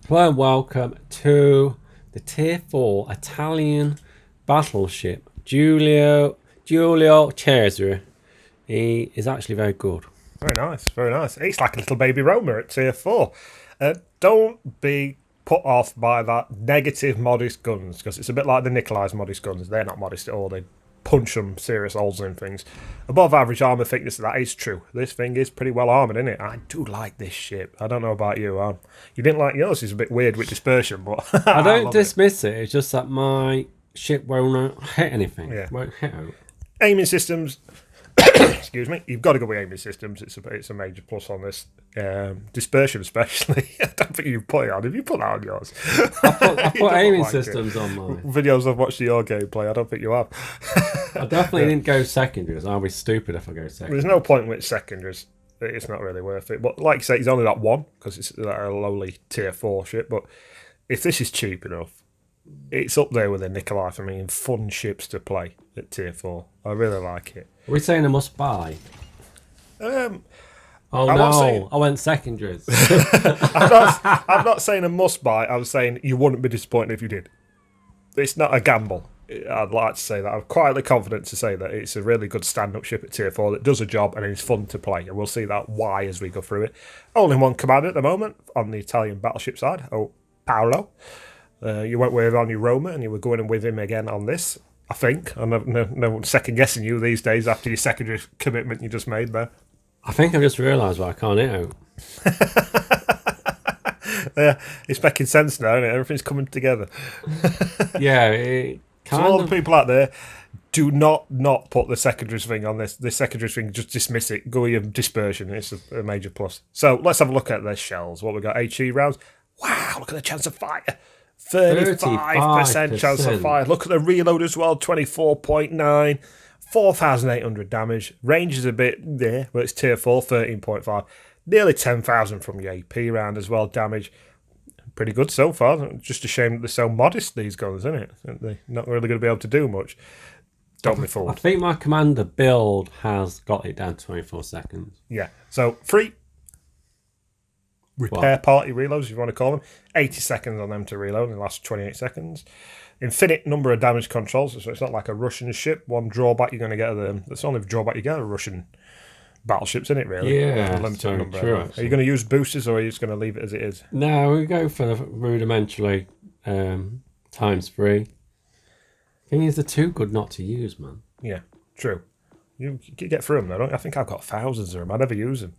Hello and welcome to the Tier 4 Italian battleship, Giulio Cesare. He is actually very good. Very nice, very nice. It's like a little baby Roma at tier 4. Don't be put off by that negative modest guns, because it's a bit like the Nikolai's modest guns. They're not modest at all. They punch some serious holes in things. Above average armour thickness, that is true. This thing is pretty well armoured, isn't it? I do like this ship. I don't know about you. You didn't like yours. It's a bit weird with dispersion, but I don't love dismiss it. It's just that my ship won't hit anything. Yeah. Won't hit out. Aiming systems. Excuse me. You've got to go with aiming systems. It's a major plus on this. Dispersion, especially. I don't think you put it on. Have you put that on yours? I put aiming systems on mine. Videos I've watched of your gameplay, I don't think you have. I definitely didn't go secondaries. I'll be stupid if I go secondaries. There's no point with secondaries. It's not really worth it. But like you say, he's only got one because it's a lowly tier 4 ship. But if this is cheap enough, it's up there with the Nikolai for me in fun ships to play at tier 4. I really like it. Are we saying a must buy? Oh I'm not no, saying- I went secondaries. I'm not saying a must buy. I was saying you wouldn't be disappointed if you did. It's not a gamble. I'd like to say that. I'm quietly confident to say that it's a really good stand-up ship at tier 4 that does a job and is fun to play. And we'll see that why as we go through it. Only one commander at the moment on the Italian battleship side. Oh, PAOLO. You went with on your Roma and you were going with him again on this, I think. I'm no second guessing you these days after your secondary commitment you just made there. I think I've just realised what I can't hit out. Yeah, it's making sense now, isn't it? Everything's coming together. Yeah, it So kind all of. the people out there, do not put the secondaries thing on this. The secondaries thing, just dismiss it. Go with your dispersion. It's a major plus. So let's have a look at their shells. What we got? HE rounds. Wow, look at the chance of fire. 35% chance of fire. Look at the reload as well. 24.9. 4,800 damage. Range is a bit there, but it's tier 4, 13.5. Nearly 10,000 from your AP round as well. Damage. Pretty good so far. Just a shame that they're so modest, these guns, isn't it? They're not really going to be able to do much. Don't be I fooled. think my commander build has got it down to 24 seconds. Yeah. So, free repair party reloads, if you want to call them. 80 seconds on them to reload in the last 28 seconds. Infinite number of damage controls, so it's not like a Russian ship. One drawback you're going to get of them. That's the only drawback you get of Russian battleships, isn't it, really? Yeah, Limited so number. true, Are actually. you going to use boosters or are you just going to leave it as it is? No, we go for the rudimentally times 3. Thing is, they're too good not to use, man. Yeah, true. You can get through them, though, don't you? I think I've got thousands of them. I never use them.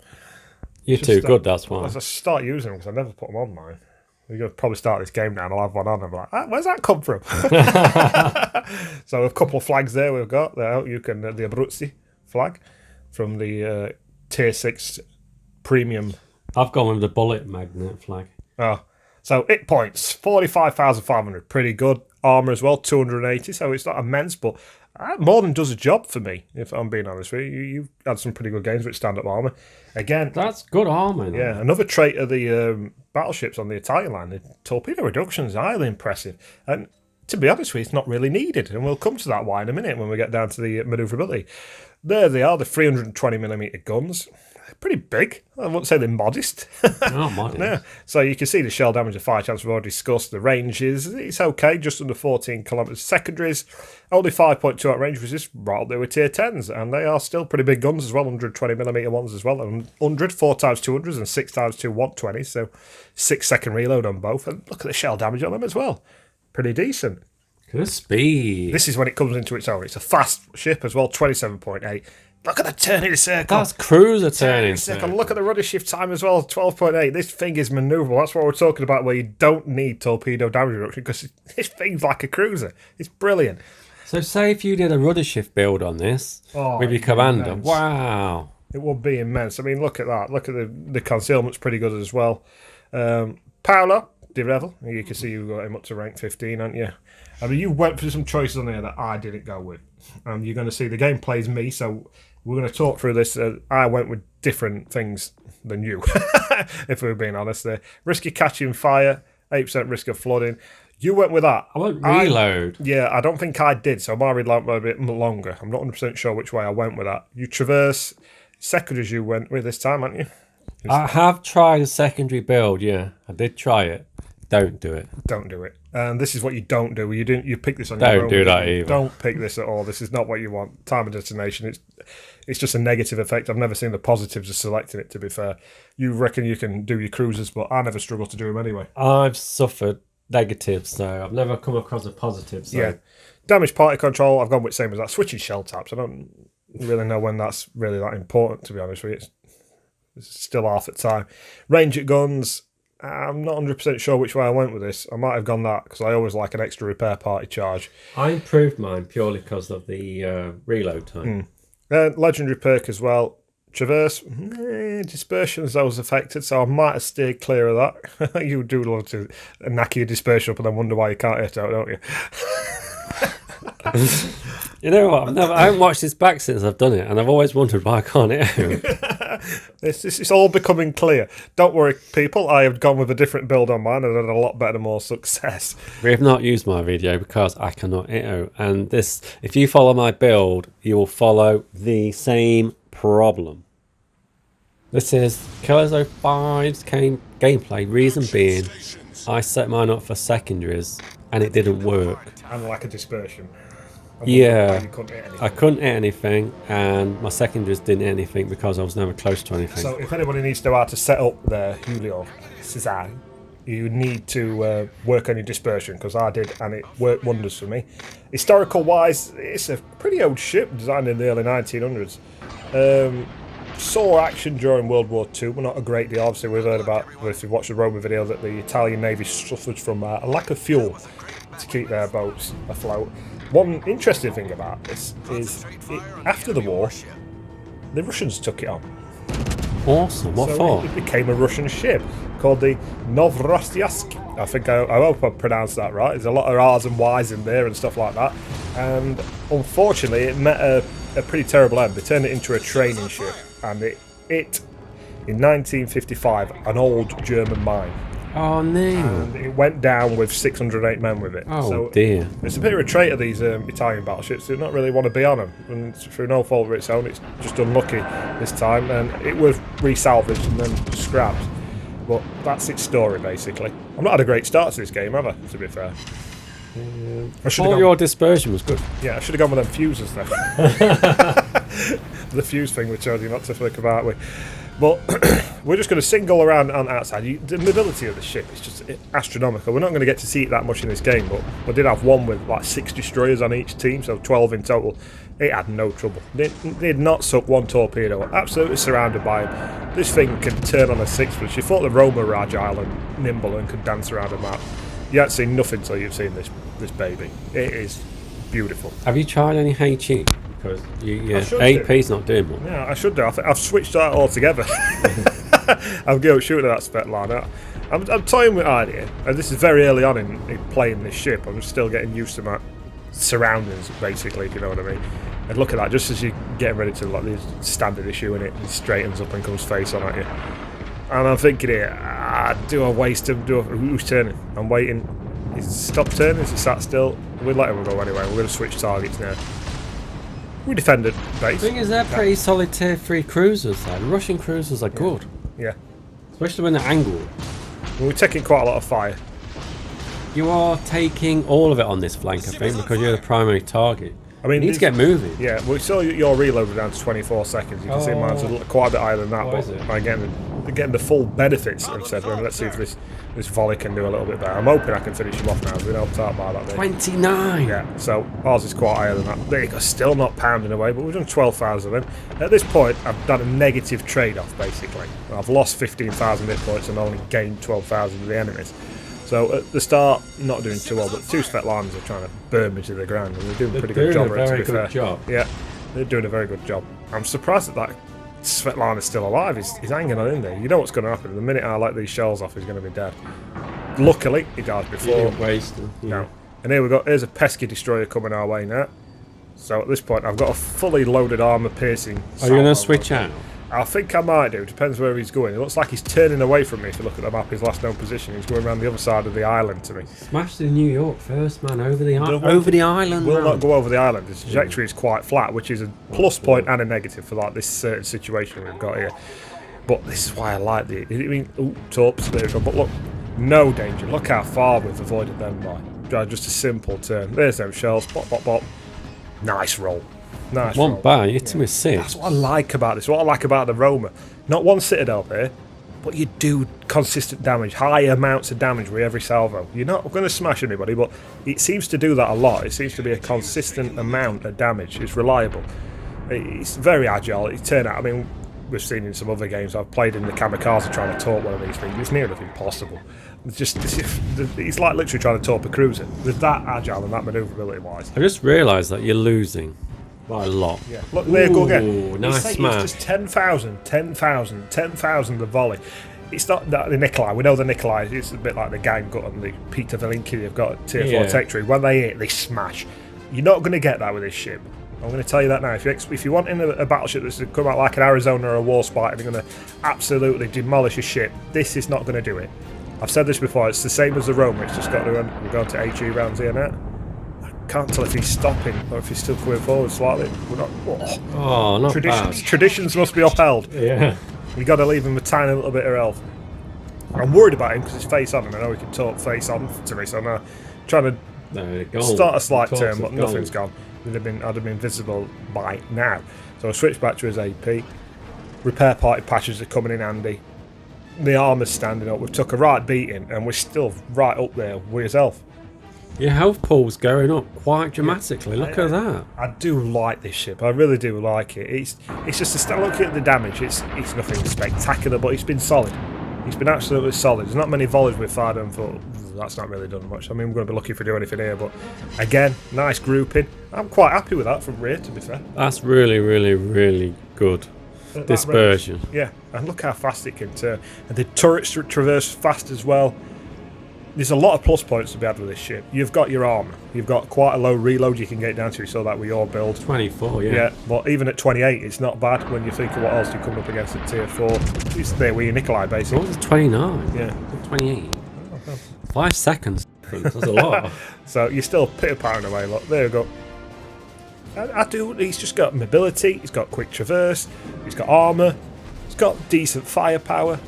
You're too good, that's why. As I start using them, because I never put them on mine. We're going to probably start this game now and I'll have one on and be like, where's that come from? So a couple of flags there we've got. There, you can the Abruzzi flag from the tier 6 premium. I've gone with the bullet magnet flag. Oh, so hit points 45,500, pretty good. Armor as well, 280. So it's not immense, but more than does a job for me. If I'm being honest with you, you've had some pretty good games with stand-up armor. Again, That's good armour, though. yeah, another trait of the battleships on the Italian line, the torpedo reduction is highly impressive. And to be honest with you, it's not really needed. And we'll come to that why in a minute when we get down to the manoeuvrability. There they are, the 320mm guns. They're pretty big. I wouldn't say they're modest. Oh, modest. Yeah. So you can see the shell damage and fire chance we've already discussed. The range it's okay, just under 14 kilometres. Secondaries, only 5.2 at range, which is right up there with tier 10s. And they are still pretty big guns as well, 120mm ones as well. And 100, 4x200s and 6x2 120. So 6-second reload on both. And look at the shell damage on them as well. Pretty decent. Good speed. This is when it comes into its own. It's a fast ship as well, 27.8. Look at the turning circle. That's cruiser turning. Circle. Look at the rudder shift time as well, 12.8. This thing is manoeuvrable. That's what we're talking about, where you don't need torpedo damage reduction because this thing's like a cruiser. It's brilliant. So say if you did a rudder shift build on this with your it'd be commander. immense. Wow. It would be immense. I mean, look at that. Look at the concealment's pretty good as well. PAOLO di REVEL. You can see you've got him up to rank 15, aren't you? I mean, you went for some choices on there that I didn't go with. You're going to see the game plays me, so we're going to talk through this. I went with different things than you, if we're being honest there. Risk of catching fire, 8% risk of flooding. You went with that. I went reload. Yeah, I don't think I did, so my read lamp a bit longer. I'm not 100% sure which way I went with that. You traverse secondaries you went with this time, haven't you? I have tried a secondary build, yeah. I did try it. Don't do it. Don't do it. And this is what you don't do. You pick this on your own. Don't do that either. Don't pick this at all. This is not what you want. Time and destination. It's just a negative effect. I've never seen the positives of selecting it, to be fair. You reckon you can do your cruisers, but I never struggle to do them anyway. I've suffered negatives, so I've never come across a positive. So. Yeah. Damage party control, I've gone with same as that. Switching shell taps. I don't really know when that's really that important, to be honest with you. It's still half the time. Range at guns, I'm not 100% sure which way I went with this. I might have gone that because I always like an extra repair party charge. I improved mine purely because of the reload time. Legendary perk as well. Traverse, dispersion as I was affected, so I might have steered clear of that. You do love to knack your dispersion up and then wonder why you can't hit out, don't you? You know what? I haven't watched this back since I've done it, and I've always wondered why I can't hit out. It's all becoming clear. Don't worry, people. I have gone with a different build on mine and had a lot better, more success. We have not used my video because I cannot hit out. And this, if you follow my build, you will follow the same problem. This is Killers 05's gameplay. Reason being, I set mine up for secondaries and it didn't work. And like a dispersion. Yeah, I couldn't hit anything, and my secondaries didn't hit anything because I was never close to anything. So if anybody needs to know how to set up their Giulio Cesare, you need to work on your dispersion, because I did, and it worked wonders for me. Historical wise, it's a pretty old ship, designed in the early 1900s. Saw action during World War II, but not a great deal. Obviously, we've heard about, if you've watched the Roma video, that the Italian Navy suffered from a lack of fuel to keep their boats afloat. One interesting thing about this is, after the war, the Russians took it on. Awesome, what for? It became a Russian ship called the Novorossiysk. I think I hope I pronounced that right. There's a lot of R's and Y's in there and stuff like that. And unfortunately, it met a pretty terrible end. They turned it into a training ship, and it in 1955, an old German mine. Oh no! And it went down with 608 men with it. Oh so dear! It's a bit of a trait of these Italian battleships. They don't really want to be on them, and through no fault of its own, it's just unlucky this time. And it was resalvaged and then scrapped. But that's its story, basically. I've not had a great start to this game, have I? To be fair. Your dispersion was good. Yeah, I should have gone with them fuses then. The fuse thing we told you not to flick about with. But we're just going to single around on outside. The mobility of the ship is just astronomical. We're not going to get to see it that much in this game, but we did have one with like 6 destroyers on each team, so 12 in total. It had no trouble. They did not suck one torpedo. Absolutely surrounded by them. This thing can turn on a sixpence. You thought the Roma were agile and nimble and could dance around a map. You haven't seen nothing until you've seen this baby. It is beautiful. Have you tried any HE? Because AP's not doing much. Yeah, I should do. I've switched that altogether. I'm going shooting at that Svetlana. I'm toying with idea, and this is very early on in playing this ship. I'm just still getting used to my surroundings, basically, if you know what I mean. And look at that, just as you're getting ready to like this standard issue in it, it straightens up and comes face on at you. And I'm thinking here, do I waste him? Who's turning? I'm waiting. He's stopped turning. Is he sat still? We'll let him go anyway. We're going to switch targets now. We defended base. The thing is, they're pretty solid tier 3 cruisers. The Russian cruisers are good. Yeah. Especially when they're angled. We're taking quite a lot of fire. You are taking all of it on this flank, I think, because you're the primary target. I mean, you need to get moving. Yeah, we saw your reload down to 24 seconds. You can see mine's quite a bit higher than that, but by getting the full benefits instead. Let's see if this volley can do a little bit better. I'm hoping I can finish him off now. We've been helped out by that. 29! Yeah, so ours is quite higher than that. There you go, still not pounding away, but we've done 12,000 of them. At this point, I've done a negative trade-off, basically. I've lost 15,000 hit points and only gained 12,000 of the enemies. So at the start, not doing too well, but 2 Svetlanas are trying to burn me to the ground, and they're doing a pretty good job. Very good job. Yeah, they're doing a very good job. I'm surprised that Svetlana's still alive. He's hanging on in there. You know what's going to happen. The minute I let these shells off, he's going to be dead. Luckily, he died before. You didn't waste them. Yeah. No. And here we go. Here's a pesky destroyer coming our way now. So at this point, I've got a fully loaded armour-piercing. Are you going to switch out? I think I might do. Depends where he's going. It looks like he's turning away from me. If you look at the map, his last known position, he's going around the other side of the island to me. Smash through New York first, man. Over the island. Will not go over the island. His trajectory is quite flat, which is a plus point and a negative for like this certain situation we've got here. But this is why I like the. I mean, torps. There we go. But look, No danger. Look how far we've avoided them by. Just a simple turn. There's them shells. Bop, bop, bop. Nice roll. Nice roll. One bar, you hit him with 6. That's what I like about this. What I like about the Roma. Not one citadel there, but you do consistent damage. High amounts of damage with every salvo. You're not going to smash anybody, but it seems to do that a lot. It seems to be a consistent amount of damage. It's reliable. It's very agile. It turned out, I mean, we've seen in some other games, I've played in the kamikaze trying to torp one of these things. It's nearly impossible. It's like literally trying to torp a cruiser. They're that agile and that manoeuvrability wise. I just realised that you're losing by a lot. Yeah, look, there you go again. Nice smash. It's just 10,000, 10,000, 10,000 the volley. It's not that the Nikolai. We know the Nikolai. It's a bit like the gang gut and the Peter Velinki they've got tier 4 Tech-Tree. When they hit, they smash. You're not going to get that with this ship. I'm going to tell you that now. If you want in a battleship that's going to come out like an Arizona or a Warspite and they're going to absolutely demolish a ship, this is not going to do it. I've said this before. It's the same as the Roma. It's just got to run. We're going to HE rounds here now. I can't tell if he's stopping or if he's still coming forward slightly. We're not. Oh, not bad. Traditions must be upheld. Yeah. You got to leave him a tiny little bit of health. I'm worried about him because he's face on, and I know he can talk face on to me. So I'm trying to start a slight turn, but nothing's gone. I'd have been visible by now. So I switched back to his AP. Repair party patches are coming in handy. The armour's standing up. We've took a right beating, and we're still right up there with his health. Your health pool's going up quite dramatically. Look at that. I do like this ship. I really do like it. It's just looking at the damage. It's nothing spectacular, but it's been solid. It's been absolutely solid. There's not many volleys we've fired and thought that's not really done much. I mean, we're going to be lucky if we do anything here, but again, nice grouping. I'm quite happy with that from rear, to be fair. That's really, really, really good dispersion. Yeah, and look how fast it can turn. And the turrets traverse fast as well. There's a lot of plus points to be had with this ship. You've got your armour. You've got quite a low reload you can get down to, so that with your build. 24, yeah. Yeah, but even at 28, it's not bad when you think of what else you're coming up against at tier 4. It's there with your Nikolai, basically. What was it, 29? Yeah. 28. 5 seconds. That's a lot. So you're still pitter-pattering away. Look, there you go. He's just got mobility. He's got quick traverse. He's got armour. He's got decent firepower.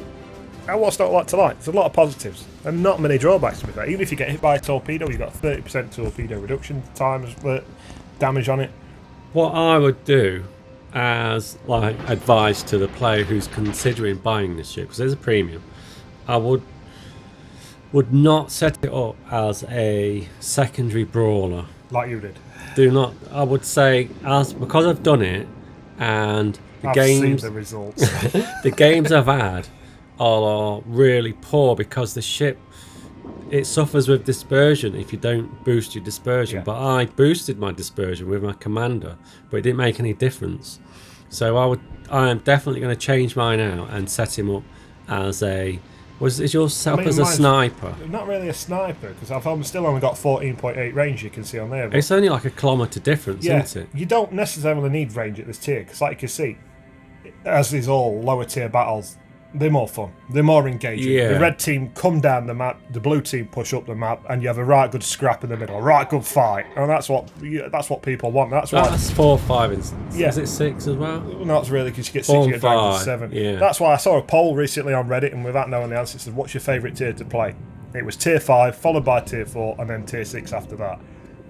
And what's not like to like? There's a lot of positives and not many drawbacks with that. Even if you get hit by a torpedo, you've got 30% torpedo reduction time damage on it. What I would do as like advice to the player who's considering buying this ship, because there's a premium, I would not set it up as a secondary brawler. Like you did. Do not. I would say, because I've done it, and I've seen the results. the games I've had are really poor because the ship, it suffers with dispersion if you don't boost your dispersion. Yeah. But I boosted my dispersion with my commander, but it didn't make any difference. So I am definitely going to change mine out and set him up as a. Is yours set up as a sniper? Not really a sniper, because I've still only got 14.8 range, you can see on there. But it's only like a kilometre difference, isn't it? You don't necessarily need range at this tier, because like you can see, as is all lower tier battles, they're more fun. They're more engaging. Yeah. The red team come down the map, the blue team push up the map, and you have a right good scrap in the middle, a right good fight, and that's what people want. That's 4, 5, and yeah. Is it 6 as well? Not really, because you get 6, 4 you and get down to 5, 7. yeah. That's why I saw a poll recently on Reddit, and without knowing the answer, it said, "What's your favourite tier to play?" It was tier 5, followed by tier 4, and then tier 6 after that.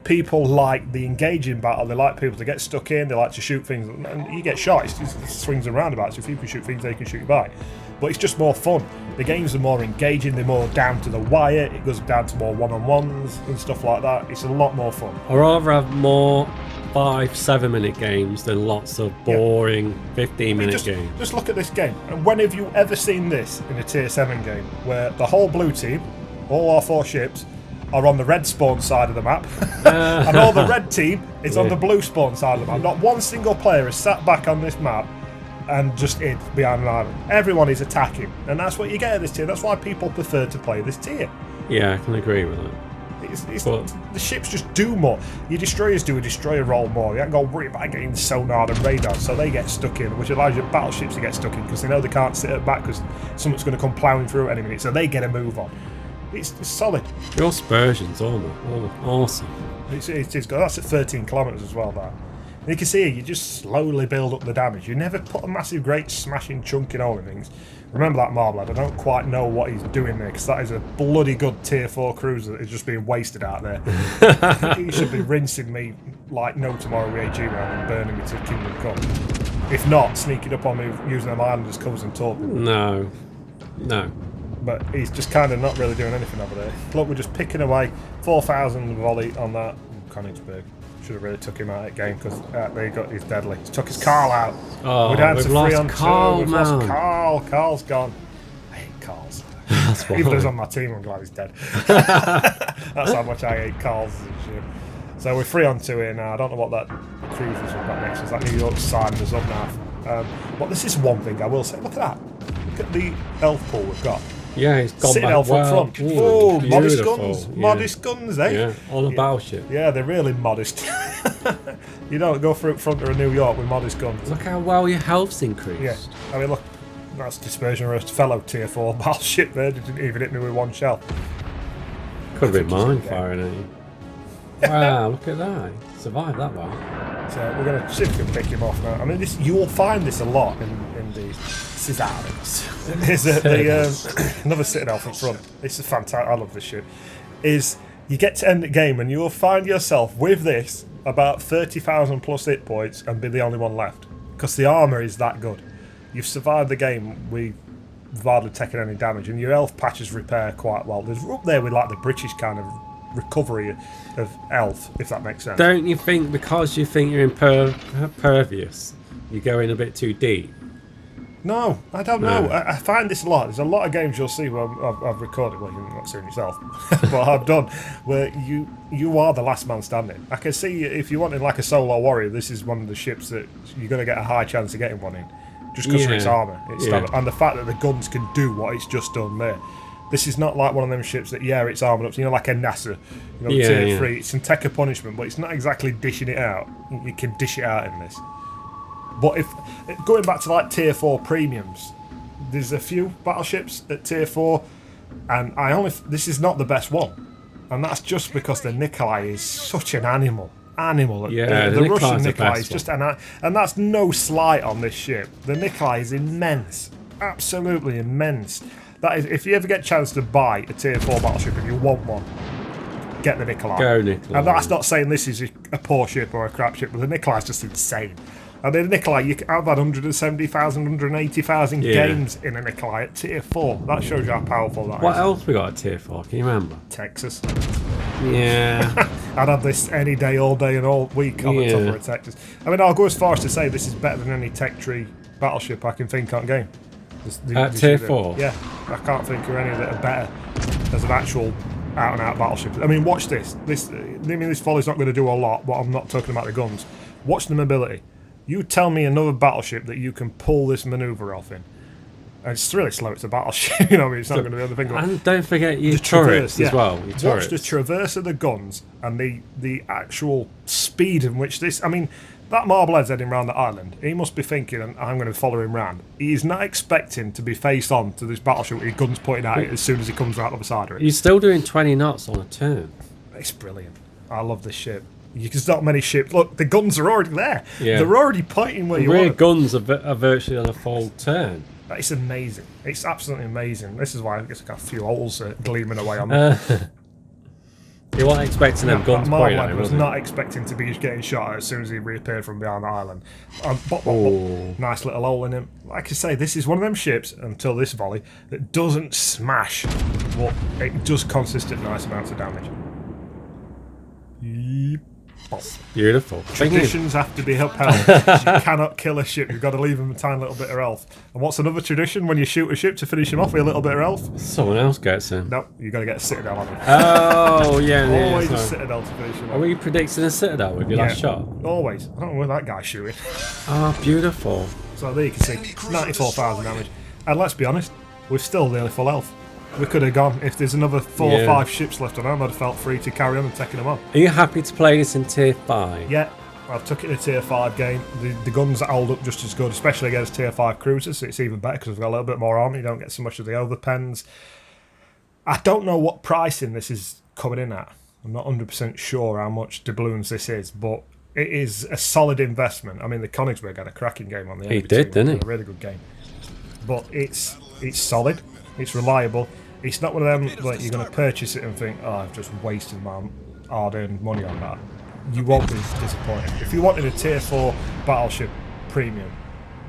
People like the engaging battle. They like people to get stuck in. They like to shoot things, and you get shot. It's swings and roundabouts. If you can shoot things, they can shoot you by. But it's just more fun. The games are more engaging. They're more down to the wire. It goes down to more one-on-ones and stuff like that. It's a lot more fun. I'd rather have more 5-7 minute games than lots of boring 15-minute games. Just look at this game. And when have you ever seen this in a tier 7 game, where the whole blue team, all our 4 ships, are on the red spawn side of the map, and all the red team is on the blue spawn side of the map. Not one single player has sat back on this map and just hid behind an island. Everyone is attacking, and that's what you get at this tier. That's why people prefer to play this tier. Yeah, I can agree with that. The ships just do more. Your destroyers do a destroyer roll more. You ain't got to worry about getting sonar and radar, so they get stuck in, which allows your battleships to get stuck in because they know they can't sit at back because someone's going to come ploughing through at any minute, so they get a move on. It's solid. Your dispersion's awesome. It is good. That's at 13 kilometres as well, that. And you can see you just slowly build up the damage. You never put a massive, great, smashing, chunking hole in things. Remember that Marblehead? I don't quite know what he's doing there, because that is a bloody good tier 4 cruiser that is just being wasted out there. He should be rinsing me like no tomorrow with AG round and burning me to Kingdom Come. If not, sneaking up on me using them islanders covers and talking. No. But he's just kind of not really doing anything over there. Look, we're just picking away 4,000 volley on that Königsberg. Should have really took him out of game, because there you go, he's deadly. He's took his Carl out. Oh, we're down to 3 lost on Carl, 2. We've man. lost Carl. Carl's gone. I hate Carl's. That's Even though he's why. on my team, I'm glad he's dead. That's how much I hate Carl's and shit. So we're 3 on 2 here now. I don't know what that cruise is we've got next. Is that New York signed us up now? But this is one thing I will say. Look at that. Look at the elf pool we've got. Yeah, he's gone Sitting back elf up well. front. Ooh, Oh, modest beautiful. guns. Yeah. Modest guns, eh? Yeah, on a battleship. Yeah, they're really modest. You don't go through front of New York with modest guns. Look how well your health's increased. Yeah, I mean, look, that's dispersion of a fellow tier 4 battleship there. Didn't even hit me with one shell. Could have been I think mine he's in firing at you. Wow, look at that. Survived that well. So we're going to see if we can pick him off now. I mean, this you will find this a lot in the Cesares. Is another citadel from front. This is fantastic. I love this shit. Is you get to end the game and you will find yourself with this about 30,000 plus hit points and be the only one left, because the armour is that good. You've survived the game with hardly taking any damage, and your elf patches repair quite well. There's up there with like the British kind of recovery of elf, if that makes sense. Don't you think because you think you're impervious, you go in a bit too deep? No, I don't know. I find this a lot. There's a lot of games you'll see where I've recorded, well, you're not seeing yourself, but I've done, where you are the last man standing. I can see if you wanted like a solo warrior, this is one of the ships that you're going to get a high chance of getting one in, just because of its armour. And the fact that the guns can do what it's just done there. This is not like one of them ships that, it's armoured up, like a NASA, tier 3. It can take a punishment, but it's not exactly dishing it out. You can dish it out in this. But if going back to like tier 4 premiums, there's a few battleships at tier 4, and this is not the best one, and that's just because the Nikolai is such an animal. Yeah, the Russian Nikolai's Nikolai is just and that's no slight on this ship. The Nikolai is immense, absolutely immense. That is, if you ever get a chance to buy a tier 4 battleship, if you want one, get the Nikolai. Go Nikolai. And that's not saying this is a poor ship or a crap ship, but the Nikolai is just insane. And the Nikolai, I've had 170,000, 180,000 games in a Nikolai at tier 4. That shows you how powerful that is. What else we got at tier 4? Can you remember? Texas. Yeah. I'd have this any day, all day, and all week on the top of a Texas. I mean, I'll go as far as to say this is better than any tech tree battleship I can think on game. At tier 4? Yeah, I can't think of any that are better as an actual out-and-out battleship. I mean, watch this. This volley's not going to do a lot, but I'm not talking about the guns. Watch the mobility. You tell me another battleship that you can pull this manoeuvre off in. And it's really slow, it's a battleship, it's not going to be able to think about it. And don't forget your turrets as well. Your Watch the traverse of the guns and the actual speed in which this... I mean, that Marblehead's heading around the island. He must be thinking, I'm going to follow him round. He's not expecting to be face on to this battleship with his guns pointed at it as soon as he comes out the other side of it. You're still doing 20 knots on a turn. It's brilliant. I love this ship. There's not many ships. Look, the guns are already there. Yeah. They're already pointing where you rear want. guns are virtually on a full turn. It's amazing. It's absolutely amazing. This is why I guess I got a few holes gleaming away on them. You weren't expecting them guns pointing at Marblehead him, was was not expecting to be getting shot at as soon as he reappeared from behind the island. Nice little hole in him. Like I say, this is one of them ships, until this volley, that doesn't smash, but it does consistent nice amounts of damage. Beautiful. Traditions have to be upheld. You cannot kill a ship. You've got to leave them a tiny little bit of health. And what's another tradition when you shoot a ship to finish him off with a little bit of health? Someone else gets him. No, you've got to get a citadel on him. Oh, yeah. Always yeah, a citadel to finish him off. Are we predicting a citadel with your last shot? Always. I don't know where that guy's shooting. Oh, beautiful. So there you can see 94,000 damage. And let's be honest, we're still nearly full health. We could have gone, if there's another 4 or 5 ships left on them, I'd have felt free to carry on and taking them on. Are you happy to play this in tier 5? Yeah, I've took it in a tier 5 game. The guns hold up just as good, especially against tier 5 cruisers. So it's even better because we've got a little bit more armor. You don't get so much of the overpens. I don't know what pricing this is coming in at. I'm not 100% sure how much doubloons this is, but it is a solid investment. I mean, the Königsberg had a cracking game on the end. He did, didn't he? A really good game. but it's solid, it's reliable. It's not one of them like you're going to purchase it and think, oh, I've just wasted my hard-earned money on that. You won't be disappointed. If you wanted a tier 4 battleship premium,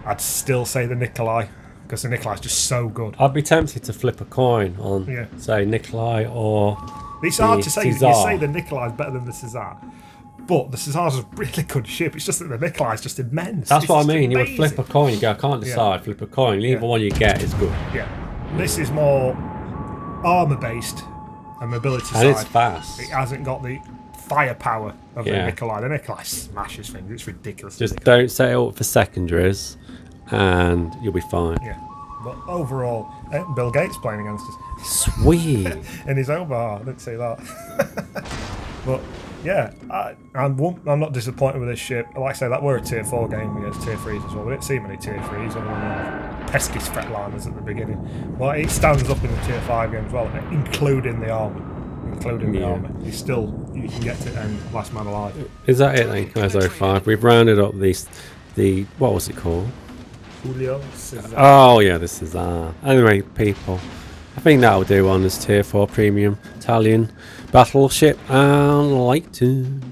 I'd still say the Nikolai, because the Nikolai's just so good. I'd be tempted to flip a coin on, say, Nikolai or it's hard to say. Cesare. You say the Nikolai's better than the Cesare, but the Cesare's a really good ship. It's just that the Nikolai's just immense. That's what I mean. Amazing. You would flip a coin. You go, I can't decide. Flip a coin. Either one you get is good. Yeah. This is more armour-based and mobility and side. it's fast. It hasn't got the firepower of the Nikolai. The Nikolai smashes things. It's ridiculous. Just don't set it up for secondaries and you'll be fine. Yeah. But overall, Bill Gates playing against us. Sweet. In his own bar. I didn't say that. But yeah, I'm not disappointed with this ship. Like I say, that were a tier 4 game against tier 3s as well. We didn't see many tier 3s other than pesky fretliners at the beginning. Well, it stands up in the tier 5 game as well, including the armour. It's still, you can get to end last man alive. Is that it then, Clezo 5? We've rounded up the what was it called? Giulio Cesare. Oh yeah, this is anyway, people, I think that'll do on this tier 4 premium Italian battleship and light tune.